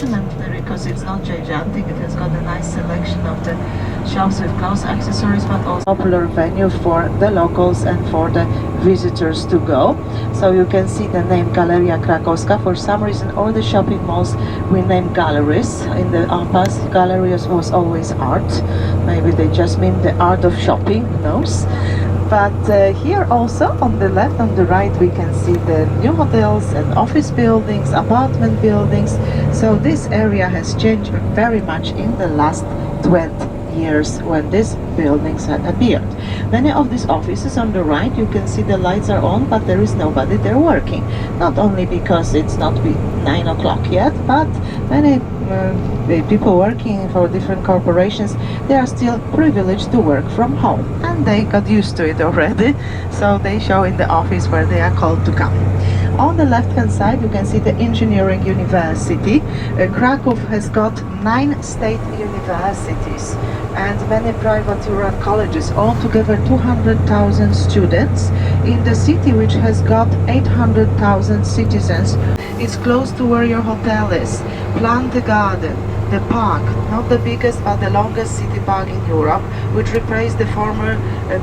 fortunately, because it's not gigantic, it has got a nice selection of the shops with clothes, accessories, but also popular venue for the locals and for the visitors to go. So you can see the name Galeria Krakowska. For some reason, all the shopping malls we name galleries. In the past, galleries was always art. Maybe they just mean the art of shopping, who knows? But here also on the left, on the right, we can see the new hotels and office buildings, apartment buildings. So this area has changed very much in the last 20 years when these buildings had appeared. Many of these offices on the right, you can see the lights are on, but there is nobody there working. Not only because it's not 9 o'clock yet, but many people working for different corporations, they are still privileged to work from home, and they got used to it already, so they show in the office where they are called to come. On the left hand side you can see the engineering university. Krakow has got 9 state universities and many private rural colleges, altogether 200,000 students in the city, which has got 800,000 citizens. It's close to where your hotel is. Plant the garden, the park, not the biggest but the longest city park in Europe, which replaced the former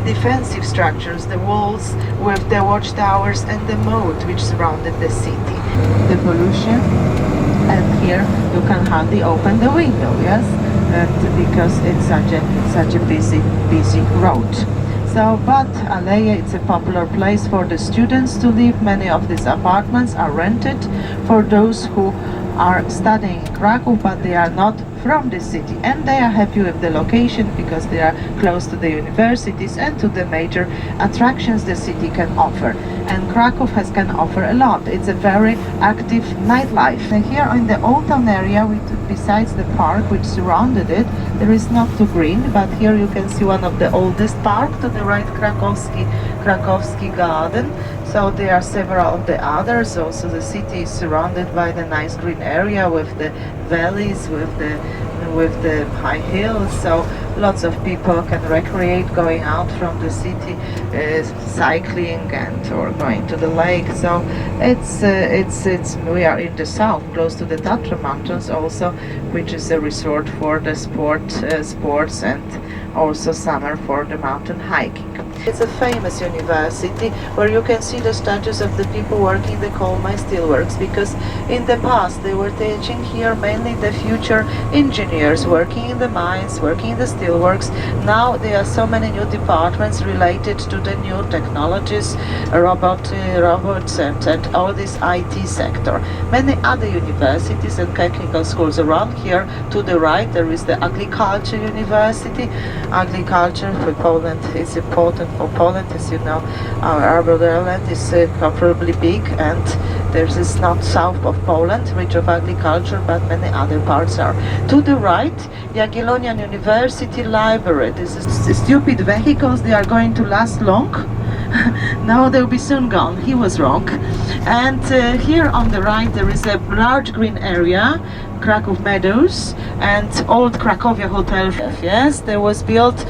defensive structures, the walls with the watchtowers and the moat which surrounded the city. The pollution, and here you can hardly open the window, yes, because it's such a busy road. So, but Aleje, it's a popular place for the students to live. Many of these apartments are rented for those who are studying in Krakow, but they are not from the city, and they are happy with the location because they are close to the universities and to the major attractions the city can offer. And Krakow can offer a lot. It's a very active nightlife. And here in the Old Town area, besides the park which surrounded it, there is not too green, but here you can see one of the oldest park to the right, Krakowski Garden. So there are several of the others. Also the city is surrounded by the nice green area with the valleys, with the high hills. So lots of people can recreate going out from the city, cycling or going to the lake. So we are in the south, close to the Tatra mountains also, which is a resort for the sports and also summer for the mountain hiking. It's a famous university where you can see the statues of the people working the coal mine steelworks, because in the past they were teaching here mainly the future engineers working in the mines, working in the steelworks. Now there are so many new departments related to the new technologies, robots and all this IT sector. Many other universities and technical schools around here. To the right there is the Agriculture University. Agriculture for Poland is important for Poland, as you know. Our land is comparably big, and there's this not south of Poland, rich of agriculture, but many other parts are. To the right, the Agilonian University Library. This is stupid vehicles, they are going to last long. No, they'll be soon gone. He was wrong. And here on the right there is a large green area, Krakow Meadows, and old Cracovia Hotel. Yes, there was built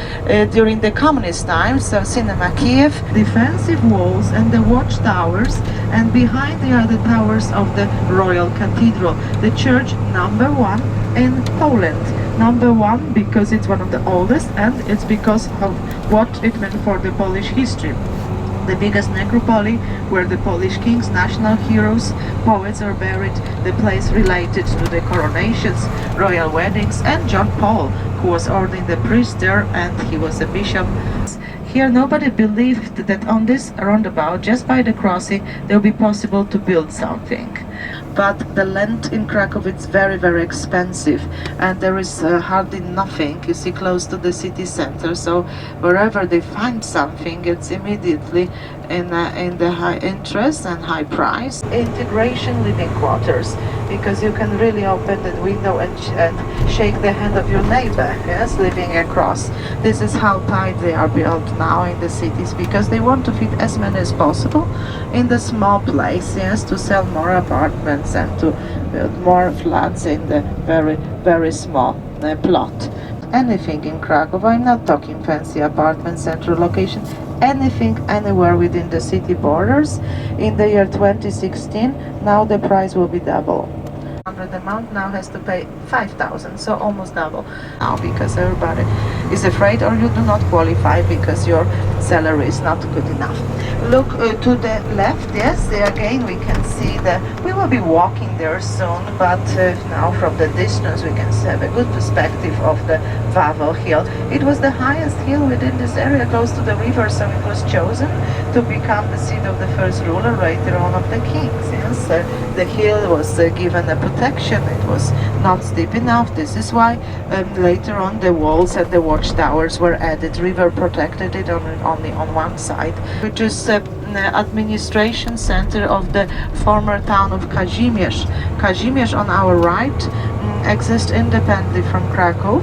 during the communist times, so Cinema Kiev. Defensive walls and the watchtowers, and behind there are the towers of the Royal Cathedral, the church #1 in Poland. #1 because it's one of the oldest, and it's because of what it meant for the Polish history. The biggest necropole where the Polish kings, national heroes, poets are buried, the place related to the coronations, royal weddings, and John Paul, who was ordained a priest there, and he was a bishop. Here nobody believed that on this roundabout, just by the crossing, it will be possible to build something. But the land in Krakow, it's very, very expensive, and there is hardly nothing, you see, close to the city center. So wherever they find something, it's immediately in the high interest and high price. Integration living quarters, because you can really open the window and shake the hand of your neighbor, yes, living across. This is how tight they are built now in the cities, because they want to fit as many as possible in the small place, yes, to sell more apartments and to build more flats in the very, very small plot. Anything in Krakow, I'm not talking fancy apartments, central location, anything anywhere within the city borders in the year 2016, now the price will be double. The amount now has to pay 5,000, so almost double now, because everybody is afraid, or you do not qualify because your salary is not good enough. Look to the left. Yes, there again we can see we will be walking there soon, but now from the distance we can have a good perspective of the Wawel hill. It was the highest hill within this area, close to the river, so it was chosen to become the seat of the first ruler later on of the kings. Yes, the hill was given a protection. It was not steep enough. This is why later on the walls and the watchtowers were added. River protected it only on one side, which is the administration center of the former town of Kazimierz. Kazimierz on our right exists independently from Krakow.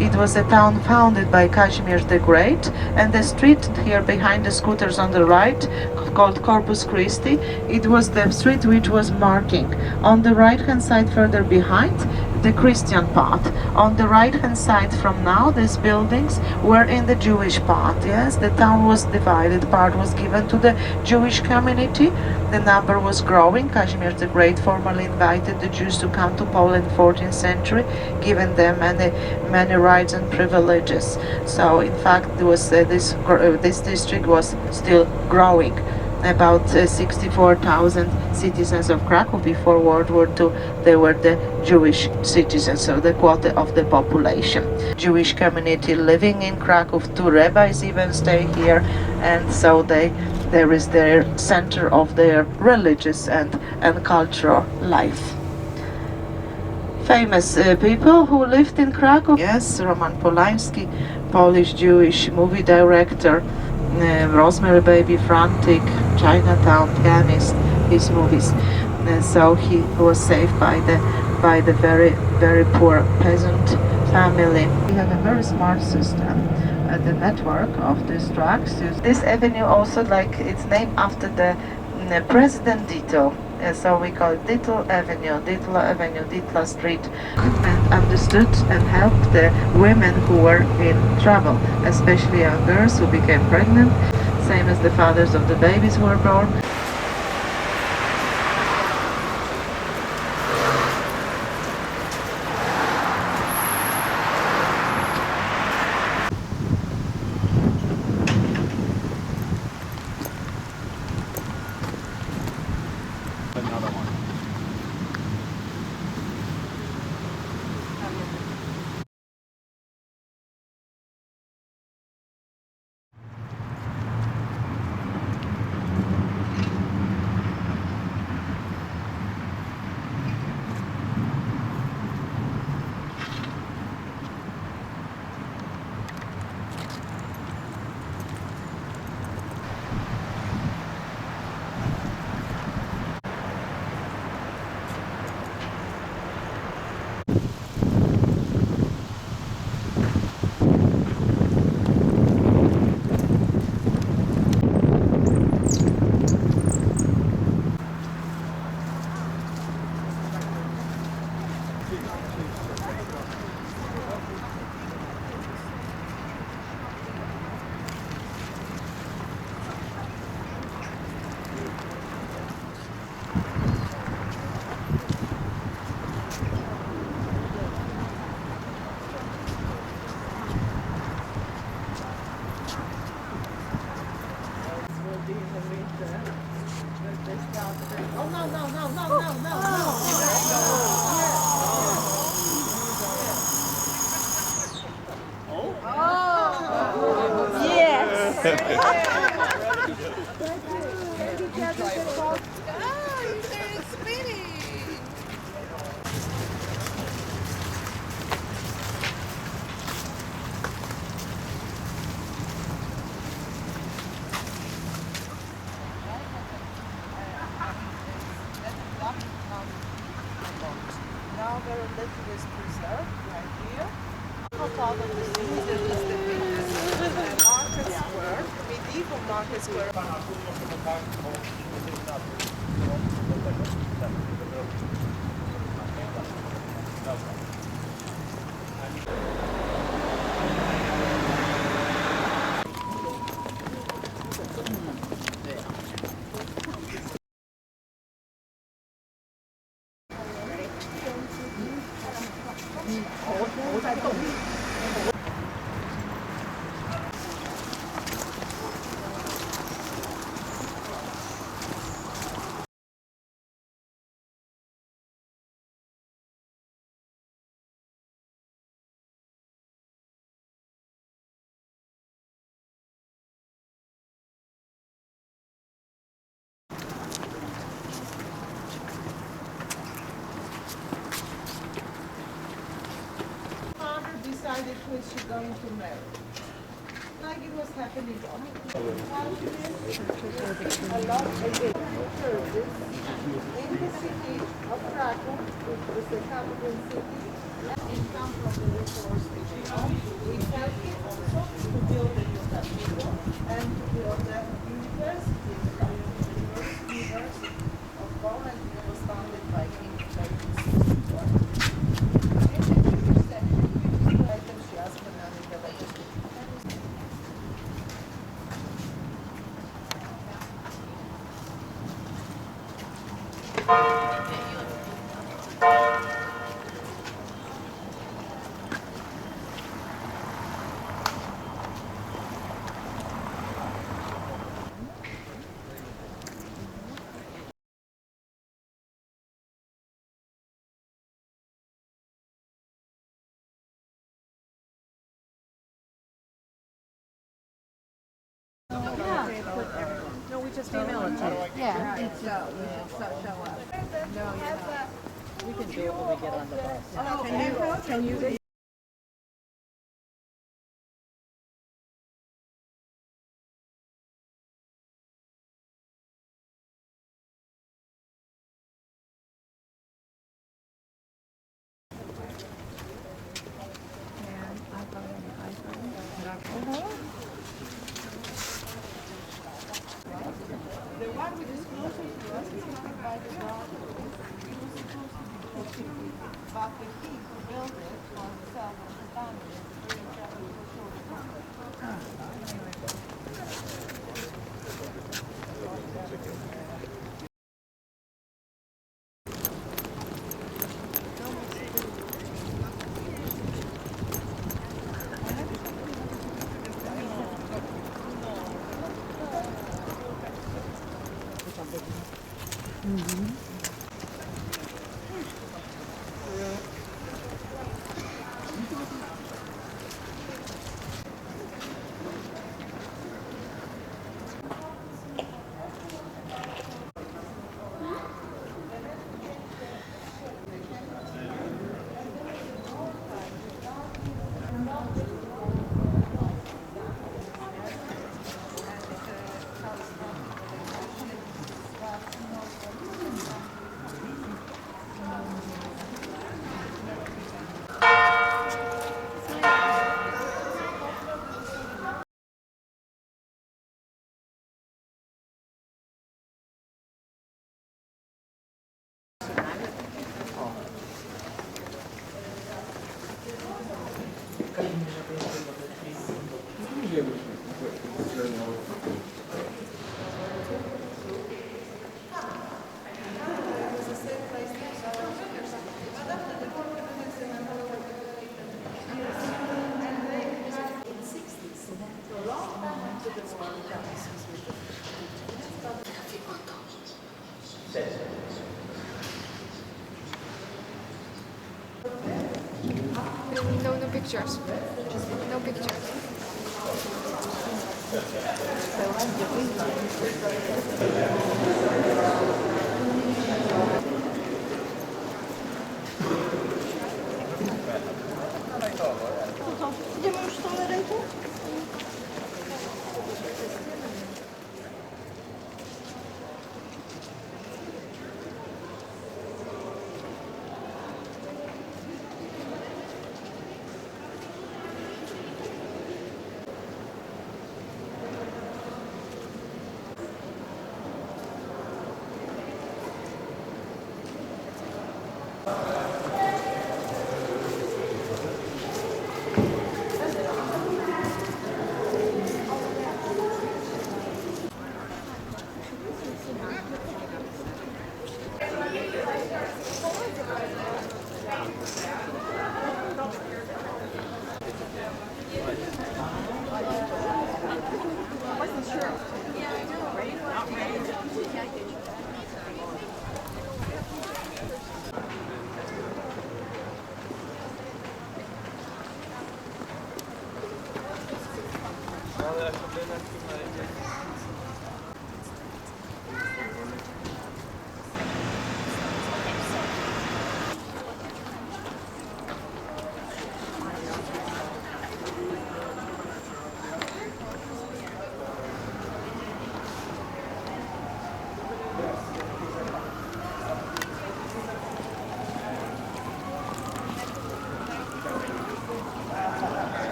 It was a town founded by Kazimierz the Great, and the street here behind the scooters on the right, called Corpus Christi, it was the street which was marking. On the right hand side further behind, the Christian part. On the right hand side from now, these buildings were in the Jewish part. Yes, the town was divided. Part was given to the Jewish community. The number was growing. Kazimierz the Great formally invited the Jews to come to Poland in 14th century, giving them many rights and privileges. So in fact, there was this district was still growing. About 64,000 citizens of Krakow before World War II, they were the Jewish citizens, so the quota of the population. Jewish community living in Krakow, 2 rabbis even stay here, and so there is their center of their religious and cultural life. Famous people who lived in Krakow. Yes, Roman Polanski, Polish-Jewish movie director, Rosemary Baby, Frantic, Chinatown, pianist, his movies. So he was saved by the very poor peasant family. We have a very smart system. The network of these tracks. This avenue also, like it's named after the President Ditto. So we call it Ditto Avenue, Ditla Street, and understood and helped the women who were in trouble, especially young girls who became pregnant, same as the fathers of the babies who were born. Another one. Now very little is preserved right here. Part of the city there is the big market square, medieval market square. Father decided who is she going to marry. Like it was happening on a lot of churches in the city of Krakow, which is the capital city, income from the resource which we own. We helped it also to build the new cathedral and to build the university, the University of Poland. It was founded by King Krakowski. She asked for the legacy. No, we just email it to you. Yeah, it's show up. No, you're not. We can do it when we get on the bus. Oh, can you? The one which is closer to us is not by the brother. He was supposed to be Portuguese, but the king who built it was the son of the family. Very traveling for short time. No pictures. No pictures. Idziemy już tą ręką?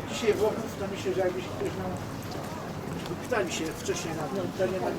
Dzisiaj Włochów, to myślę, że jakbyś ktoś nam pytali się wcześniej na to, to nie ma